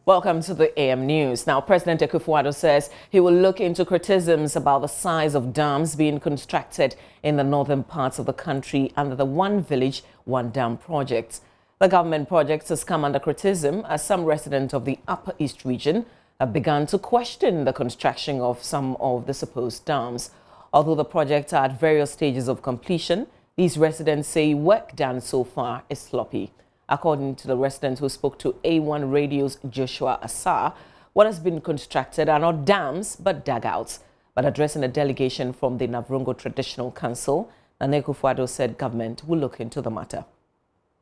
Welcome to the AM News. Now, President Akufo-Addo says he will look into criticisms about the size of dams being constructed in the northern parts of the country under the One Village, One Dam project. The government project has come under criticism as some residents of the Upper East region have begun to question the construction of some of the supposed dams. Although the projects are at various stages of completion, these residents say work done so far is sloppy. According to the residents who spoke to A1 Radio's Joshua Assar, what has been constructed are not dams but dugouts. But addressing a delegation from the Navrongo Traditional Council, Nana Addo said government will look into the matter.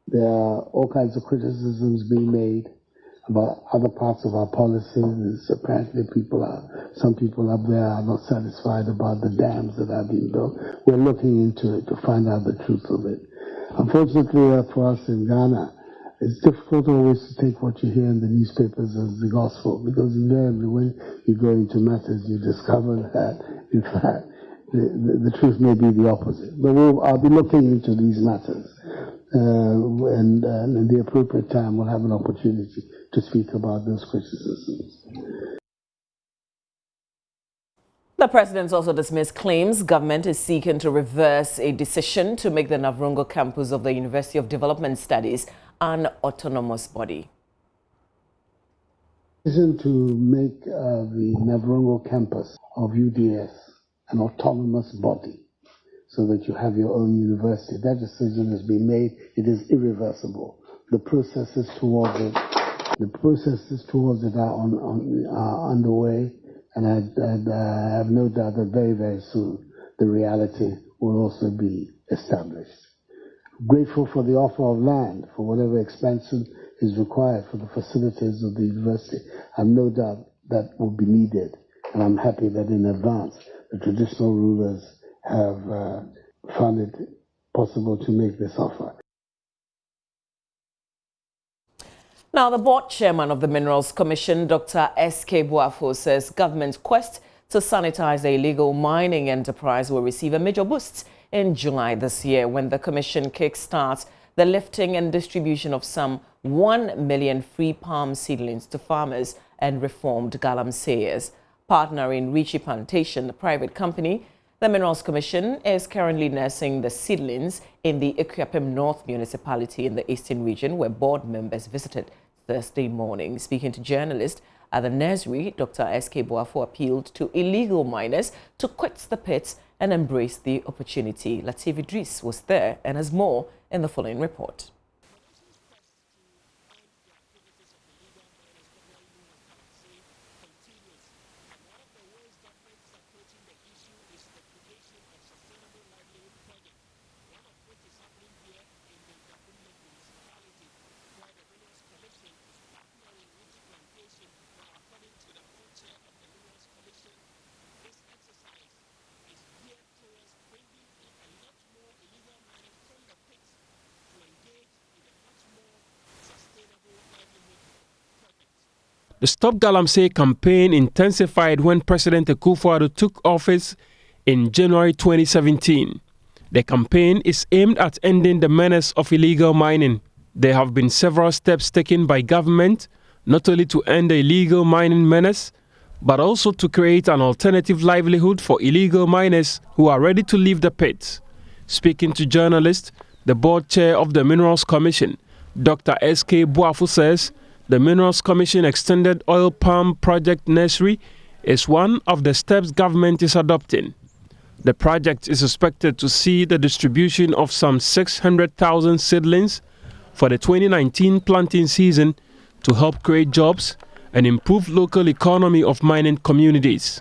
There are all kinds of criticisms being made about other parts of our policies. Apparently some people up there are not satisfied about the dams that are being built. We're looking into it to find out the truth of it. Unfortunately for us in Ghana, it's difficult always to take what you hear in the newspapers as the gospel, because invariably when you go into matters, you discover that, in fact, the truth may be the opposite. But I'll be looking into these matters, and in the appropriate time, we'll have an opportunity to speak about those criticisms. The president also dismissed claims government is seeking to reverse a decision to make the Navrongo campus of the University of Development Studies an autonomous body. Decision to make the Navrongo campus of UDS an autonomous body so that you have your own university. That decision has been made. It is irreversible. The processes towards it are underway. And I have no doubt that very, very soon the reality will also be established. Grateful for the offer of land for whatever expansion is required for the facilities of the university. I have no doubt that will be needed. And I'm happy that in advance the traditional rulers have found it possible to make this offer. Now, the board chairman of the Minerals Commission, Dr. Escobar, says government's quest to sanitize the illegal mining enterprise will receive a major boost in July this year when the commission kickstarts the lifting and distribution of some 1 million free palm seedlings to farmers and reformed galamseyers. Partner in Richie Plantation, the private company, the Minerals Commission is currently nursing the seedlings in the Ekuapem North municipality in the eastern region, where board members visited Thursday morning. Speaking to journalists at the nursery, Dr. Escobar appealed to illegal miners to quit the pits and embrace the opportunity. Latif Idris was there and has more in the following report. The Stop Galamsey campaign intensified when President Akufo-Addo took office in January 2017. The campaign is aimed at ending the menace of illegal mining. There have been several steps taken by government, not only to end the illegal mining menace, but also to create an alternative livelihood for illegal miners who are ready to leave the pits. Speaking to journalists, the board chair of the Minerals Commission, Dr. S.K. Boafo, says the Minerals Commission Extended Oil Palm Project Nursery is one of the steps government is adopting. The project is expected to see the distribution of some 600,000 seedlings for the 2019 planting season to help create jobs and improve local economy of mining communities.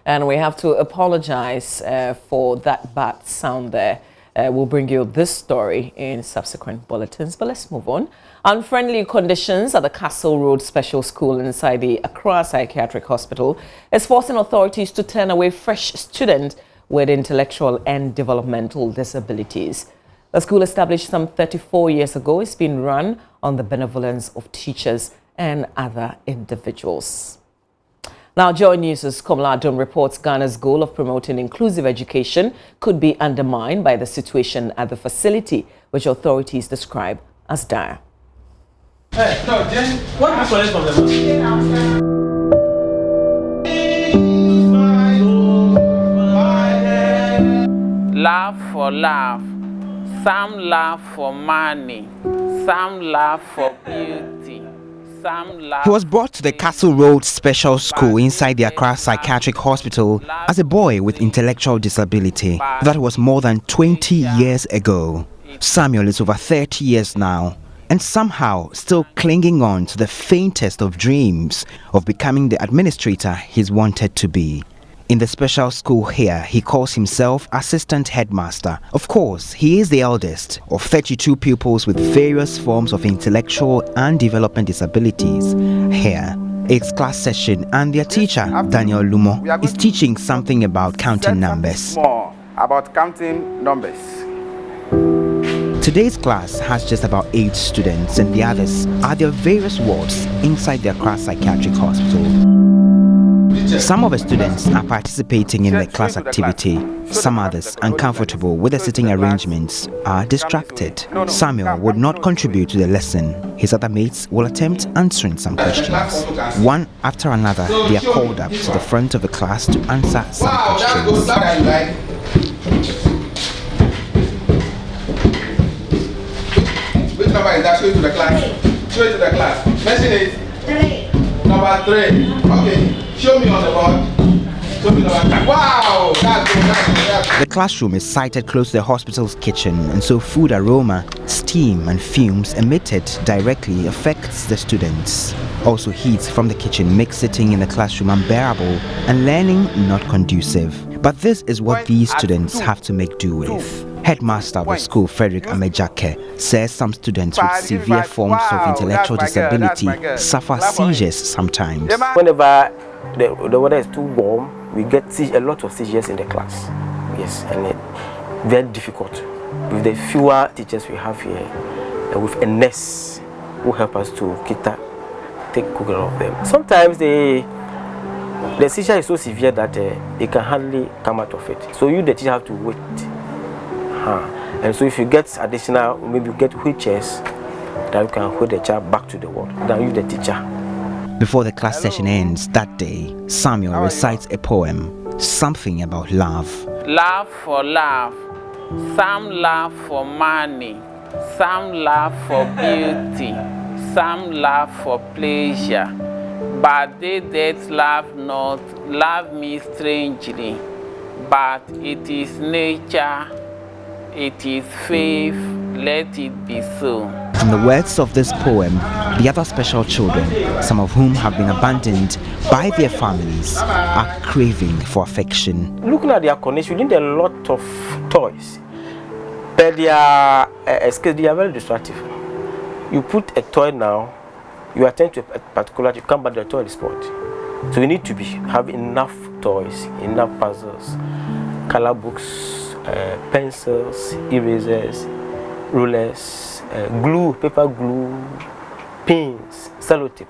And we have to apologize for that bad sound there. We'll bring you this story in subsequent bulletins, but let's move on. Unfriendly conditions at the Castle Road Special School inside the Accra Psychiatric Hospital is forcing authorities to turn away fresh students with intellectual and developmental disabilities. The school, established some 34 years ago, is being run on the benevolence of teachers and other individuals. Now, JoyNews' Nana Addo reports Ghana's goal of promoting inclusive education could be undermined by the situation at the facility, which authorities describe as dire. Hey, no, Jen, what do you collect from the Laugh for laugh, some laugh for money, some laugh for beauty. He was brought to the Castle Road Special School inside the Accra Psychiatric Hospital as a boy with intellectual disability. That was more than 20 years ago. Samuel is over 30 years now and somehow still clinging on to the faintest of dreams of becoming the administrator he's wanted to be. In the special school here, he calls himself assistant headmaster. Of course, he is the eldest of 32 pupils with various forms of intellectual and development disabilities. Here, it's class session and their teacher, Daniel Lumo, is teaching something about counting numbers. More about counting numbers. Today's class has just about 8 students and the others are their various wards inside the Accra Psychiatric Hospital. Some of the students are participating in the class activity. Some others, uncomfortable with the sitting arrangements, are distracted. Samuel would not contribute to the lesson. His other mates will attempt answering some questions. One after another, they are called up to the front of the class to answer some questions. Which number is that? Show it to the class. Show it to the class. Mention it. 3. Number 3. Okay. Show me on the board. Show me number 3. Wow! That's good. The classroom is sited close to the hospital's kitchen, and so food aroma, steam and fumes emitted directly affects the students. Also, heat from the kitchen makes sitting in the classroom unbearable and learning not conducive. But this is what these students have to make do with. Headmaster of the school, Frederick Amejake, says some students with severe forms of intellectual disability suffer seizures sometimes. Whenever the weather is too warm, we get a lot of seizures in the class. Yes, and it's very difficult. With the fewer teachers we have here, and with a nurse who help us to take good care of them. Sometimes the seizure is so severe that they can hardly come out of it. So you, the teacher, have to wait. And so if you get additional, maybe you get wheelchairs, that you can hold the child back to the ward, then you, the teacher. Before the class session ends that day, Samuel recites a poem, something about love. Laugh for laugh, some laugh for money, some laugh for beauty, some laugh for pleasure. But they that laugh not, love me strangely. But it is nature, it is faith, let it be so. From the words of this poem, the other special children, some of whom have been abandoned by their families, are craving for affection. Looking at their condition, we need a lot of toys, but they are very destructive. You put a toy now, you attend to a particular, you come back to the toy spot. So you need to have enough toys, enough puzzles, color books, pencils, erasers, rulers, glue, paper glue, pins, sellotape.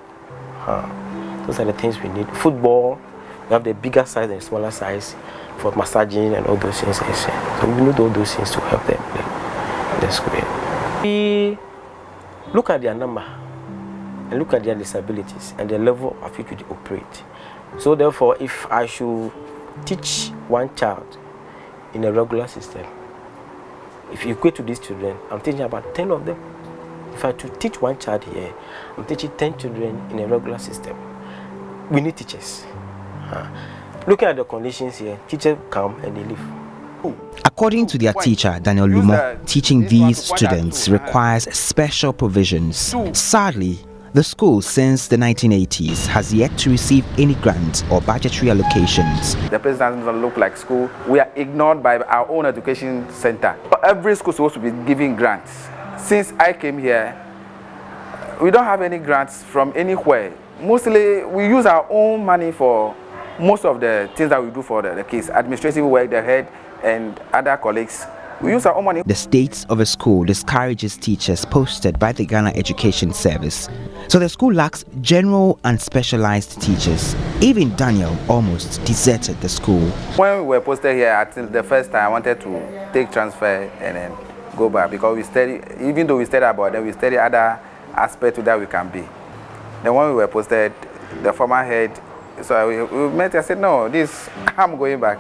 Those are the things we need. Football, we have the bigger size and smaller size for massaging and all those things. So we need all those things to help them in the school. We look at their number and look at their disabilities and the level of which they operate. So therefore, if I should teach one child in a regular system, if you equate to these children, I'm teaching about 10 of them. If I to teach one child here, I'm teaching 10 children in a regular system. We need teachers. Looking at the conditions here, teachers come and they leave. According to their teacher, Daniel Lumo, teaching these students requires special provisions. Sadly, The school, since the 1980s, has yet to receive any grants or budgetary allocations. The place doesn't look like school. We are ignored by our own education center. Every school is supposed to be giving grants. Since I came here, we don't have any grants from anywhere. Mostly, we use our own money for most of the things that we do for the kids. Administrative work, the head, and other colleagues. We use our own money. The state of a school discourages teachers posted by the Ghana Education Service. So the school lacks general and specialized teachers. Even Daniel almost deserted the school. When we were posted here, I think the first time I wanted to take transfer and then go back because we study, even though we study about them, we study other aspects that we can be. Then when we were posted, the former head, so we met, I said, no, I'm going back.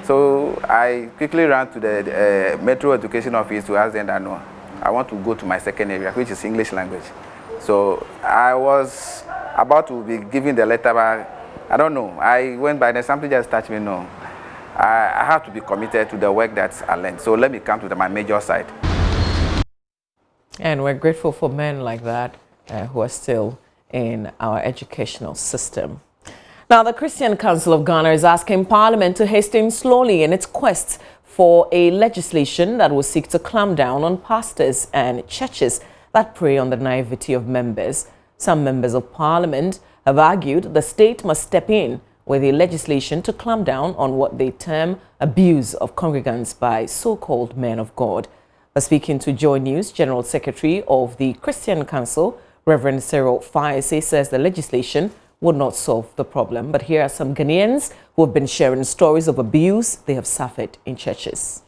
So I quickly ran to the Metro Education Office to ask them that no, I want to go to my second area, which is English language. So I was about to be given the letter, but I don't know. I went by then, something just touched me, no. I have to be committed to the work that I learned. So let me come to my major side. And we're grateful for men like that who are still in our educational system. Now, the Christian Council of Ghana is asking Parliament to hasten slowly in its quest for a legislation that will seek to clamp down on pastors and churches that prey on the naivety of members. Some members of Parliament have argued the state must step in with a legislation to clamp down on what they term abuse of congregants by so-called men of God. Speaking to JoyNews, General Secretary of the Christian Council, Reverend Cyril Fayese, says the legislation would not solve the problem. But here are some Ghanaians who have been sharing stories of abuse they have suffered in churches.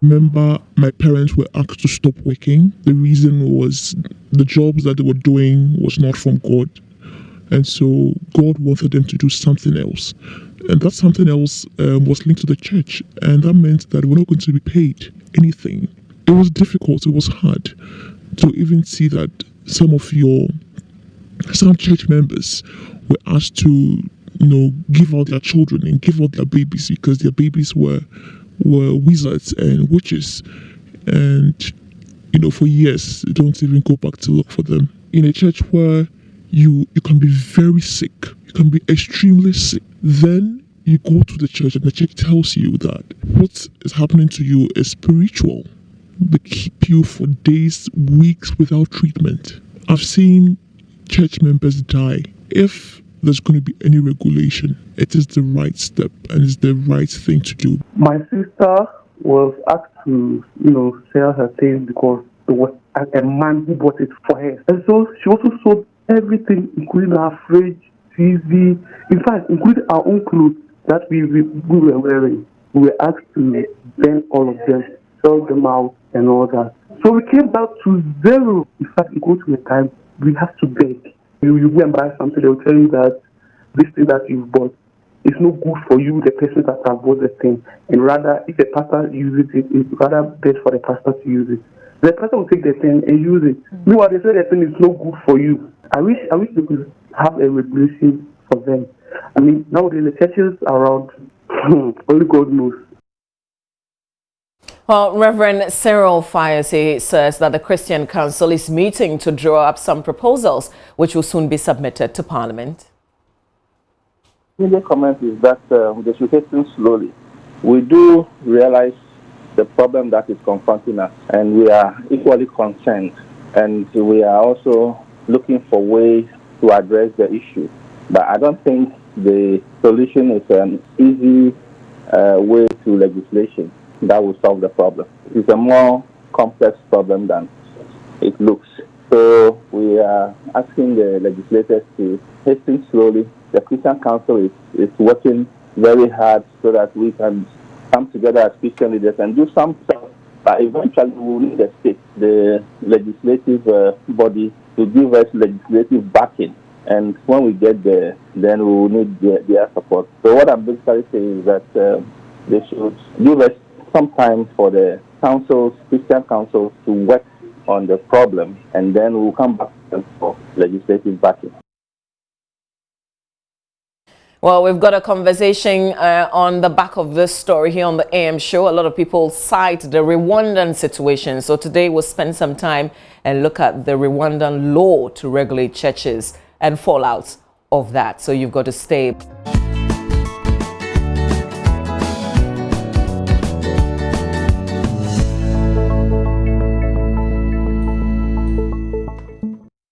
Remember, my parents were asked to stop working. The reason was the jobs that they were doing was not from God. And so God wanted them to do something else. And that something else was linked to the church. And that meant that we're not going to be paid anything. It was difficult. It was hard to even see that some church members were asked to, give out their children and give out their babies because their babies were wizards and witches. And, for years, they don't even go back to look for them. In a church where you can be very sick, you can be extremely sick, then you go to the church and the church tells you that what is happening to you is spiritual. They keep you for days, weeks without treatment. I've seen church members die. If there's going to be any regulation, it is the right step and it's the right thing to do. My sister was asked to, sell her things because there was a man who bought it for her. And so she also sold everything, including her fridge, TV, in fact, including our own clothes that we were wearing. We were asked to burn all of them, sell them out and all that. So we came back to zero. In fact, it goes to a time we have to beg. You go and buy something, they'll tell you that this thing that you've bought is no good for you, the person that has bought the thing. And rather, if the pastor uses it, it's rather best for the pastor to use it. The pastor will take the thing and use it. Meanwhile, they say the thing is no good for you. I wish they could have a regulation for them. I mean, nowadays the churches around, only God knows. Well, Reverend Cyril Fayese says that the Christian Council is meeting to draw up some proposals which will soon be submitted to Parliament. The comment is that they should hasten slowly. We do realize the problem that is confronting us, and we are equally concerned, and we are also looking for ways to address the issue. But I don't think the solution is an easy way to legislation that will solve the problem. It's a more complex problem than it looks. So we are asking the legislators to hasten slowly. The Christian Council is working very hard so that we can come together as Christian leaders and do some stuff. But eventually we will need the state, the legislative body, to give us legislative backing. And when we get there, then we will need their support. So what I'm basically saying is that they should give us some time for the councils, Christian councils, to work on the problem, and then we'll come back for legislative backing. Well, we've got a conversation on the back of this story here on the AM show. A lot of people cite the Rwandan situation. So today we'll spend some time and look at the Rwandan law to regulate churches and fallouts of that. So you've got to stay.